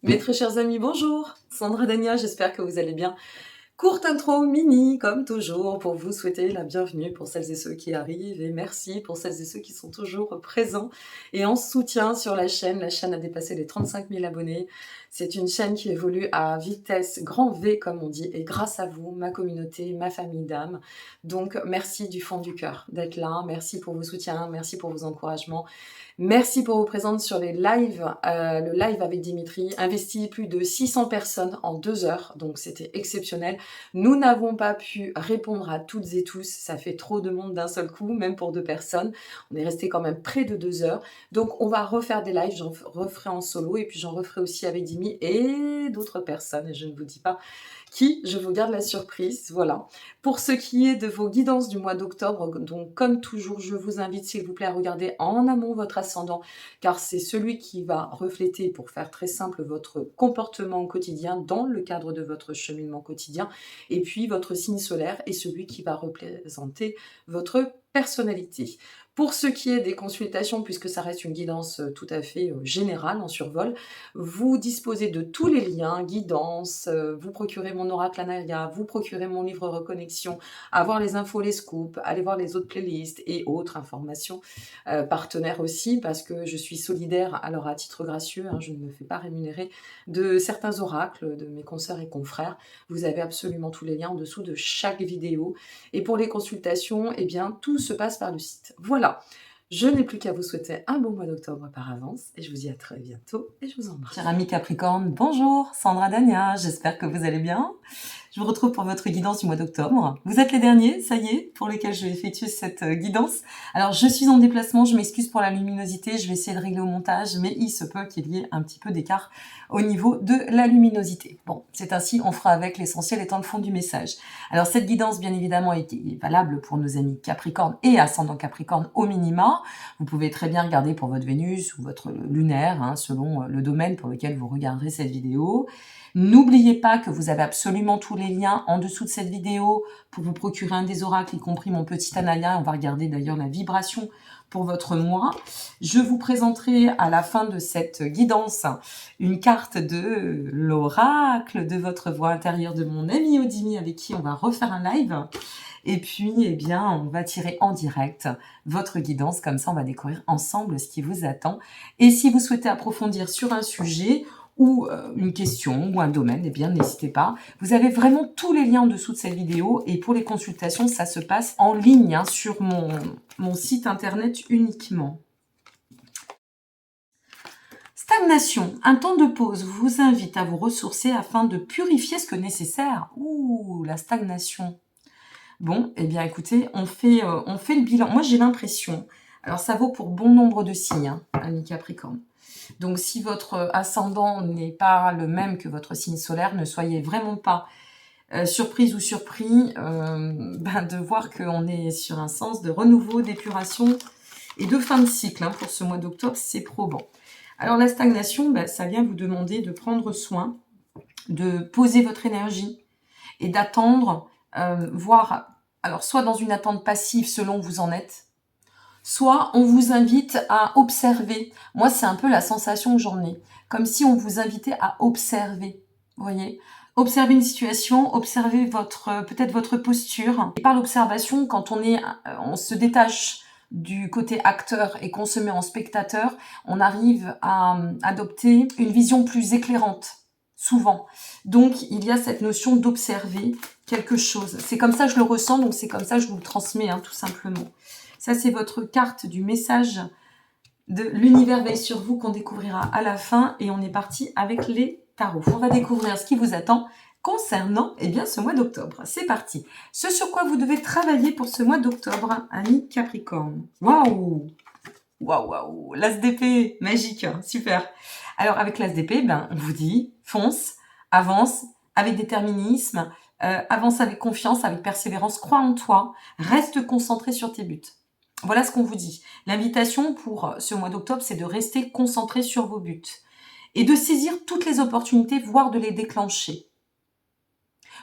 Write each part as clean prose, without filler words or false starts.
Mes très chers amis, bonjour! Sandra Dania, j'espère que vous allez bien. Courte intro mini, comme toujours, pour vous souhaiter la bienvenue pour celles et ceux qui arrivent et merci pour celles et ceux qui sont toujours présents et en soutien sur la chaîne. La chaîne a dépassé les 35 000 abonnés. C'est une chaîne qui évolue à vitesse grand V, comme on dit, et grâce à vous, ma communauté, ma famille d'âmes. Donc, merci du fond du cœur d'être là. Merci pour vos soutiens, merci pour vos encouragements. Merci pour vos présences sur les lives. Le live avec Dimitri investit plus de 600 personnes en 2 heures, donc c'était exceptionnel. Nous n'avons pas pu répondre à toutes et tous, ça fait trop de monde d'un seul coup, même pour 2 personnes. On est resté quand même près de 2 heures. Donc on va refaire des lives, j'en referai en solo et puis j'en referai aussi avec Dimi et d'autres personnes, et je ne vous dis pas qui, je vous garde la surprise, voilà. Pour ce qui est de vos guidances du mois d'octobre, donc comme toujours, je vous invite s'il vous plaît à regarder en amont votre ascendant, car c'est celui qui va refléter, pour faire très simple, votre comportement au quotidien dans le cadre de votre cheminement quotidien, et puis votre signe solaire est celui qui va représenter votre personnalité. Pour ce qui est des consultations, puisque ça reste une guidance tout à fait générale en survol, vous disposez de tous les liens, guidance, vous procurez mon oracle Anaria, vous procurez mon livre Reconnexion, avoir les infos, les scoops, aller voir les autres playlists et autres informations, partenaires aussi, parce que je suis solidaire, alors à titre gracieux, hein, je ne me fais pas rémunérer, de certains oracles, de mes consoeurs et confrères. Vous avez absolument tous les liens en dessous de chaque vidéo. Et pour les consultations, eh bien, tout se passe par le site. Voilà. Je n'ai plus qu'à vous souhaiter un bon mois d'octobre par avance et je vous dis à très bientôt et je vous embrasse. Chers amis Capricorne, bonjour, Sandra Dania, j'espère que vous allez bien. Je vous retrouve pour votre guidance du mois d'octobre. Vous êtes les derniers, ça y est, pour lesquels je vais effectuer cette guidance. Alors, je suis en déplacement, je m'excuse pour la luminosité, je vais essayer de régler au montage, mais il se peut qu'il y ait un petit peu d'écart au niveau de la luminosité. Bon, c'est ainsi, on fera avec, l'essentiel étant le fond du message. Alors, cette guidance, bien évidemment, est valable pour nos amis Capricorne et ascendant Capricorne au minima. Vous pouvez très bien regarder pour votre Vénus ou votre lunaire, hein, selon le domaine pour lequel vous regarderez cette vidéo. N'oubliez pas que vous avez absolument tous les liens en dessous de cette vidéo pour vous procurer un des oracles, y compris mon petit Anaya. On va regarder d'ailleurs la vibration pour votre mois. Je vous présenterai à la fin de cette guidance une carte de l'oracle de votre voix intérieure de mon ami Odimi avec qui on va refaire un live. Et puis, eh bien, on va tirer en direct votre guidance. Comme ça, on va découvrir ensemble ce qui vous attend. Et si vous souhaitez approfondir sur un sujet ou une question ou un domaine, eh bien, n'hésitez pas. Vous avez vraiment tous les liens en dessous de cette vidéo. Et pour les consultations, ça se passe en ligne, hein, sur mon site internet uniquement. Stagnation. Un temps de pause vous invite à vous ressourcer afin de purifier ce que nécessaire. Ouh, la stagnation. Bon, eh bien, écoutez, on fait le bilan. Moi, j'ai l'impression, alors ça vaut pour bon nombre de signes, hein, amis Capricorne. Donc, si votre ascendant n'est pas le même que votre signe solaire, ne soyez vraiment pas surprise ou surpris de voir qu'on est sur un sens de renouveau, d'épuration et de fin de cycle. Hein, pour ce mois d'octobre, c'est probant. Alors, la stagnation, ça vient vous demander de prendre soin, de poser votre énergie et d'attendre, voir, alors soit dans une attente passive selon où vous en êtes, soit on vous invite à observer. Moi, c'est un peu la sensation que j'en ai, comme si on vous invitait à observer, vous voyez, observer une situation, observer peut-être votre posture. Et par l'observation, quand on se détache du côté acteur et qu'on se met en spectateur, on arrive à adopter une vision plus éclairante, souvent. Donc, il y a cette notion d'observer quelque chose. C'est comme ça que je le ressens, donc c'est comme ça que je vous le transmets, hein, tout simplement. Ça, c'est votre carte du message de l'univers veille sur vous qu'on découvrira à la fin. Et on est parti avec les tarots. On va découvrir ce qui vous attend concernant ce mois d'octobre. C'est parti. Ce sur quoi vous devez travailler pour ce mois d'octobre, amis Capricorne. Waouh! Waouh, waouh! L'as d'épée, magique, super. Alors, avec l'as d'épée, on vous dit, fonce, avance, avec déterminisme, avance avec confiance, avec persévérance, crois en toi, reste concentré sur tes buts. Voilà ce qu'on vous dit. L'invitation pour ce mois d'octobre, c'est de rester concentré sur vos buts et de saisir toutes les opportunités, voire de les déclencher.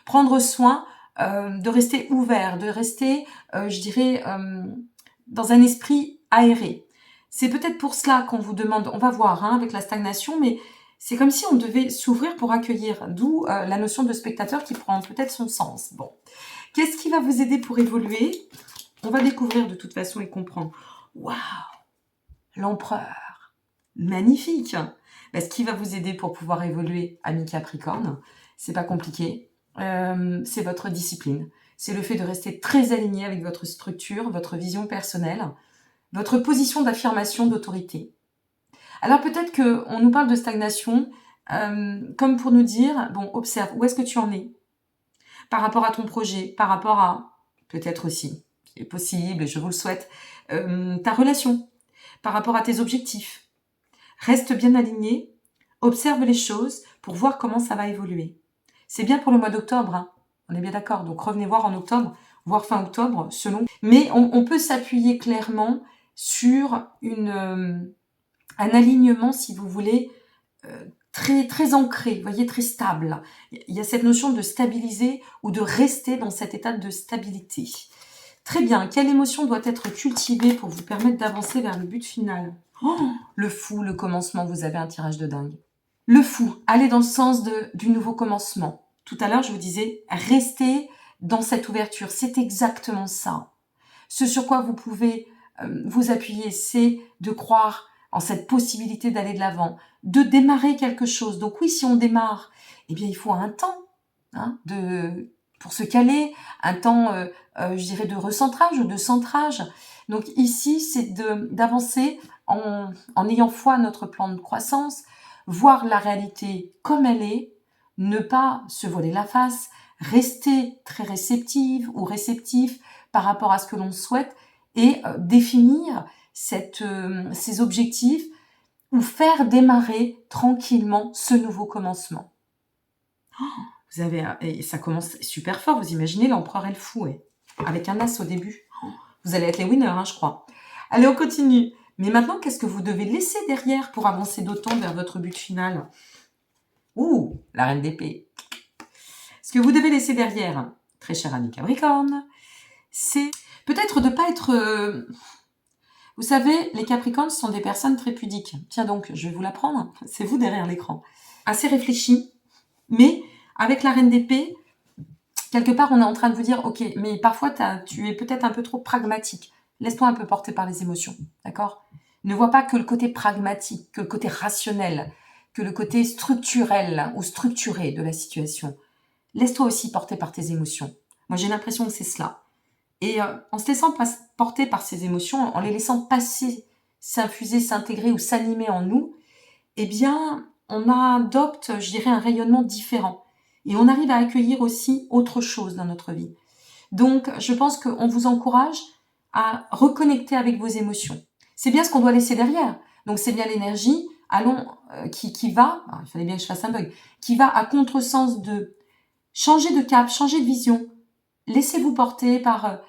Prendre soin de rester ouvert, de rester, dans un esprit aéré. C'est peut-être pour cela qu'on vous demande, on va voir avec la stagnation, mais C'est comme si on devait s'ouvrir pour accueillir, d'où la notion de spectateur qui prend peut-être son sens. Bon, qu'est-ce qui va vous aider pour évoluer? On va découvrir de toute façon et comprendre. Waouh, l'empereur, magnifique. Ce qui va vous aider pour pouvoir évoluer, ami Capricorne, c'est pas compliqué, c'est votre discipline. C'est le fait de rester très aligné avec votre structure, votre vision personnelle, votre position d'affirmation, d'autorité. Alors peut-être qu'on nous parle de stagnation, comme pour nous dire, bon, observe, où est-ce que tu en es par rapport à ton projet, par rapport à, peut-être aussi, qui est possible, et je vous le souhaite, ta relation, par rapport à tes objectifs. Reste bien aligné, observe les choses pour voir comment ça va évoluer. C'est bien pour le mois d'octobre, hein. On est bien d'accord, donc revenez voir en octobre, voire fin octobre, selon. Mais on peut s'appuyer clairement sur un alignement, si vous voulez, très, très ancré, vous voyez, très stable. Il y a cette notion de stabiliser ou de rester dans cet état de stabilité. Très bien, quelle émotion doit être cultivée pour vous permettre d'avancer vers le but final? Le fou, le commencement, vous avez un tirage de dingue. Le fou, allez dans le sens du nouveau commencement. Tout à l'heure, je vous disais, restez dans cette ouverture. C'est exactement ça. Ce sur quoi vous pouvez vous appuyer, c'est de croire en cette possibilité d'aller de l'avant, de démarrer quelque chose. Donc oui, si on démarre, eh bien, il faut un temps hein, pour se caler, un temps, je dirais, de recentrage ou de centrage. Donc ici, c'est d'avancer en ayant foi à notre plan de croissance, voir la réalité comme elle est, ne pas se voiler la face, rester très réceptive ou réceptif par rapport à ce que l'on souhaite et définir ces objectifs ou faire démarrer tranquillement ce nouveau commencement. Vous avez et ça commence super fort, vous imaginez l'empereur et le fou, avec un as au début. Vous allez être les winners, hein, je crois. Allez, on continue. Mais maintenant, qu'est-ce que vous devez laisser derrière pour avancer d'autant vers votre but final? Ouh, la reine d'épée. Ce que vous devez laisser derrière, très cher ami Capricorne, c'est peut-être de ne pas être... Vous savez, les Capricornes sont des personnes très pudiques. Tiens donc, je vais vous l'apprendre. C'est vous derrière l'écran. Assez réfléchi, mais avec la reine d'épée, quelque part, on est en train de vous dire, ok, mais parfois, tu es peut-être un peu trop pragmatique. Laisse-toi un peu porter par les émotions, d'accord? Ne vois pas que le côté pragmatique, que le côté rationnel, que le côté structurel ou structuré de la situation. Laisse-toi aussi porter par tes émotions. Moi, j'ai l'impression que c'est cela. Et en se laissant porter par ces émotions, en les laissant passer, s'infuser, s'intégrer ou s'animer en nous, eh bien, on adopte, je dirais, un rayonnement différent. Et on arrive à accueillir aussi autre chose dans notre vie. Donc, je pense qu'on vous encourage à reconnecter avec vos émotions. C'est bien ce qu'on doit laisser derrière. Donc, c'est bien l'énergie, qui va, il fallait bien que je fasse un bug, qui va à contresens de changer de cap, changer de vision. Laissez-vous porter par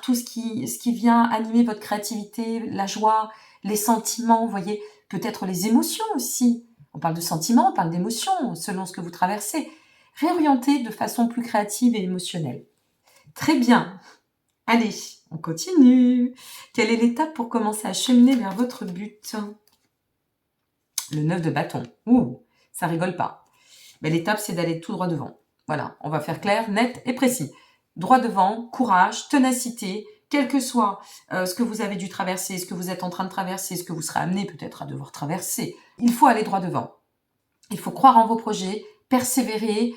tout ce qui vient animer votre créativité, la joie, les sentiments, vous voyez, peut-être les émotions aussi. On parle de sentiments, on parle d'émotions, selon ce que vous traversez. Réorienter de façon plus créative et émotionnelle. Très bien. Allez, on continue. Quelle est l'étape pour commencer à cheminer vers votre but? Le 9 de bâton. Ouh, ça rigole pas. Mais l'étape, c'est d'aller tout droit devant. Voilà, on va faire clair, net et précis. Droit devant, courage, ténacité, quel que soit ce que vous avez dû traverser, ce que vous êtes en train de traverser, ce que vous serez amené peut-être à devoir traverser. Il faut aller droit devant. Il faut croire en vos projets, persévérer,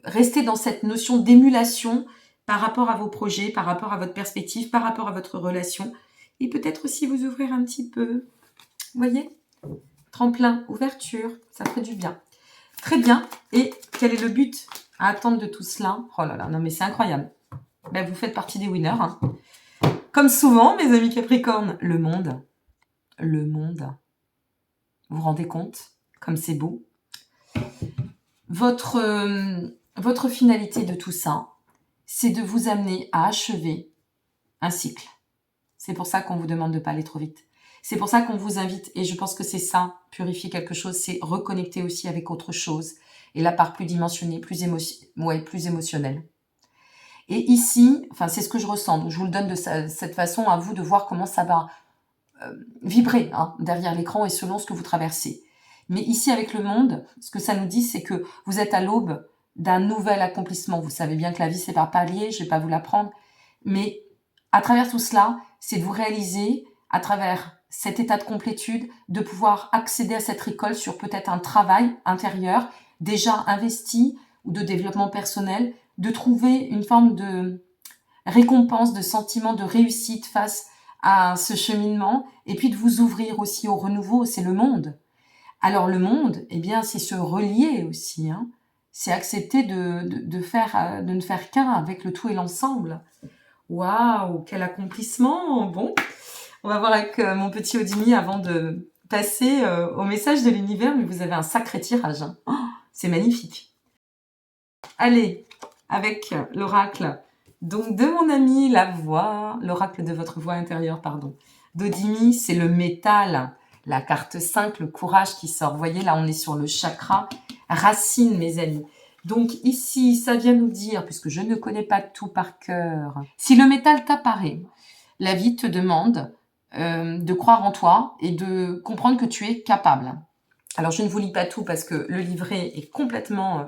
rester dans cette notion d'émulation par rapport à vos projets, par rapport à votre perspective, par rapport à votre relation. Et peut-être aussi vous ouvrir un petit peu. Vous voyez? Tremplin, ouverture, ça ferait du bien. Très bien. Et quel est le but à attendre de tout cela? Oh là là, non mais c'est incroyable. Ben, vous faites partie des winners. Hein. Comme souvent, mes amis Capricorne, le monde. Vous vous rendez compte comme c'est beau? Votre finalité de tout ça, c'est de vous amener à achever un cycle. C'est pour ça qu'on vous demande de ne pas aller trop vite. C'est pour ça qu'on vous invite, et je pense que c'est ça, purifier quelque chose, c'est reconnecter aussi avec autre chose, et la part plus dimensionnée, plus émotionnelle. Et ici, enfin c'est ce que je ressens, donc je vous le donne de cette façon à vous de voir comment ça va vibrer hein, derrière l'écran et selon ce que vous traversez. Mais ici, avec le monde, ce que ça nous dit, c'est que vous êtes à l'aube d'un nouvel accomplissement. Vous savez bien que la vie, c'est par palier, je vais pas vous l'apprendre. Mais à travers tout cela, c'est de vous réaliser, à travers cet état de complétude, de pouvoir accéder à cette récolte sur peut-être un travail intérieur déjà investi ou de développement personnel, de trouver une forme de récompense, de sentiment de réussite face à ce cheminement, et puis de vous ouvrir aussi au renouveau, c'est le monde. Alors le monde, eh bien, c'est se relier aussi, hein. C'est accepter de ne faire qu'un avec le tout et l'ensemble. Waouh, quel accomplissement! Bon, on va voir avec mon petit Odimi avant de passer au message de l'univers, mais vous avez un sacré tirage, hein. Oh, c'est magnifique. Allez, avec l'oracle donc de mon ami la voix, l'oracle de votre voix intérieure, pardon. D'Odimi, c'est le métal, la carte 5, le courage qui sort. Vous voyez, là, on est sur le chakra racine, mes amis. Donc ici, ça vient nous dire, puisque je ne connais pas tout par cœur, si le métal t'apparaît, la vie te demande de croire en toi et de comprendre que tu es capable. Alors, je ne vous lis pas tout parce que le livret est complètement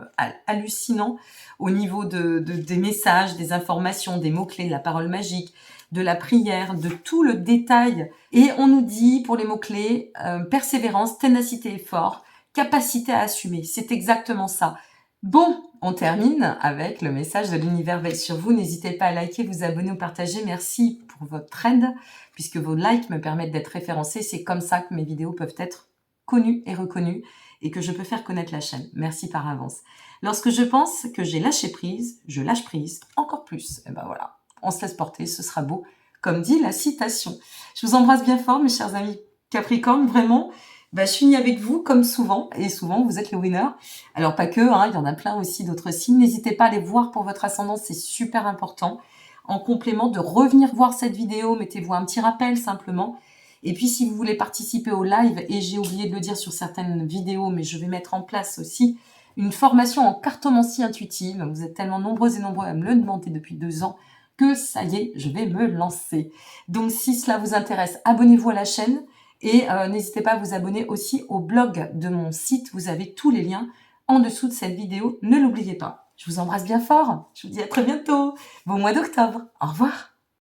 hallucinant au niveau des messages, des informations, des mots-clés, de la parole magique, de la prière, de tout le détail. Et on nous dit, pour les mots-clés, persévérance, ténacité, effort, capacité à assumer. C'est exactement ça. Bon, on termine avec le message de l'univers veille sur vous. N'hésitez pas à liker, vous abonner ou partager. Merci pour votre aide, puisque vos likes me permettent d'être référencés. C'est comme ça que mes vidéos peuvent être connue et reconnue et que je peux faire connaître la chaîne. Merci par avance. Lorsque je pense que j'ai lâché prise, je lâche prise encore plus. Et ben voilà, on se laisse porter, ce sera beau, comme dit la citation. Je vous embrasse bien fort, mes chers amis Capricorne, vraiment. Je finis avec vous comme souvent, et souvent vous êtes le winner. Alors pas que, hein, il y en a plein aussi d'autres signes. N'hésitez pas à les voir pour votre ascendant, c'est super important. En complément de revenir voir cette vidéo, mettez-vous un petit rappel simplement. Et puis, si vous voulez participer au live, et j'ai oublié de le dire sur certaines vidéos, mais je vais mettre en place aussi une formation en cartomancie intuitive. Vous êtes tellement nombreux et nombreux à me le demander depuis 2 ans que ça y est, je vais me lancer. Donc, si cela vous intéresse, abonnez-vous à la chaîne et n'hésitez pas à vous abonner aussi au blog de mon site. Vous avez tous les liens en dessous de cette vidéo. Ne l'oubliez pas. Je vous embrasse bien fort. Je vous dis à très bientôt. Bon mois d'octobre. Au revoir.